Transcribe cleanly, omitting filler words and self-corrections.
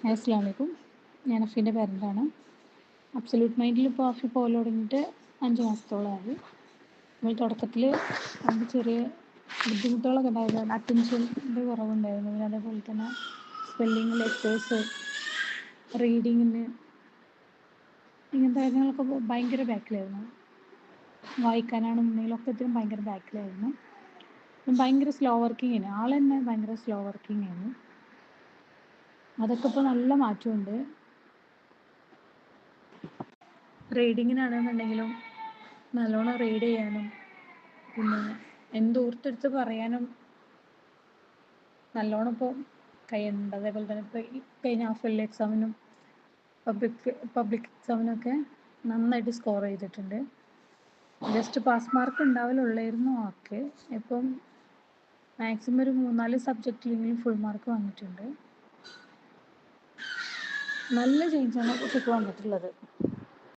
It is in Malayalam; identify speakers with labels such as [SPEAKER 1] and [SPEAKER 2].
[SPEAKER 1] അസ്സലാമു അലൈക്കും. ഞാൻ അഫീൻ്റെ പേരൻ്റാണ്. അബ്സല്യൂട്ട് മൈൻഡിൽ ഇപ്പോൾ അഫി പോകൽ തുടങ്ങിയിട്ട് 5 മാസത്തോളമായി. നമ്മൾ തുടക്കത്തിൽ നമുക്ക് ചെറിയ ബുദ്ധിമുട്ടുകളൊക്കെ ഉണ്ടായിരുന്നു. അറ്റൻഷൻ്റെ കുറവുണ്ടായിരുന്നു. പിന്നെ അതേപോലെ തന്നെ സ്പെല്ലിങ്, ലെറ്റേഴ്സ്, റീഡിങ്ങിന് ഇങ്ങനത്തെ കാര്യങ്ങളൊക്കെ ഭയങ്കര ബാക്കിലായിരുന്നു. വായിക്കാനാണെന്നുണ്ടെങ്കിലും ഒക്കത്തിനും ഭയങ്കര ബാക്കിലായിരുന്നു. ഭയങ്കര സ്ലോ വർക്കിംഗ് ആയിരുന്നു. ആൾ തന്നെ ഭയങ്കര സ്ലോ വർക്കിംഗ് ആയിരുന്നു. അതൊക്കെ ഇപ്പോൾ നല്ല മാറ്റമുണ്ട്. റീഡിങ്ങിനാണെന്നുണ്ടെങ്കിലും നല്ലോണം റീഡ് ചെയ്യാനും പിന്നെ എന്തോർത്തെടുത്ത് പറയാനും നല്ലോണം ഇപ്പോൾ കഴിയുന്നുണ്ട്. അതേപോലെ തന്നെ ഇപ്പോൾ ഈ കഴിഞ്ഞ ഹാഫ് ഇയർലി എക്സാമിനും പബ്ലിക് എക്സാമിനൊക്കെ നന്നായിട്ട് സ്കോർ ചെയ്തിട്ടുണ്ട്. ജസ്റ്റ് പാസ് മാർക്ക് ഉണ്ടാവലുള്ളായിരുന്നു. ഓക്കെ, ഇപ്പം മാക്സിമം ഒരു 3-4 സബ്ജക്റ്റിലെങ്കിലും ഫുൾ മാർക്ക് വാങ്ങിയിട്ടുണ്ട്. നല്ല ചേഞ്ചാണ് കുട്ടിക്ക് വന്നിട്ടുള്ളത്.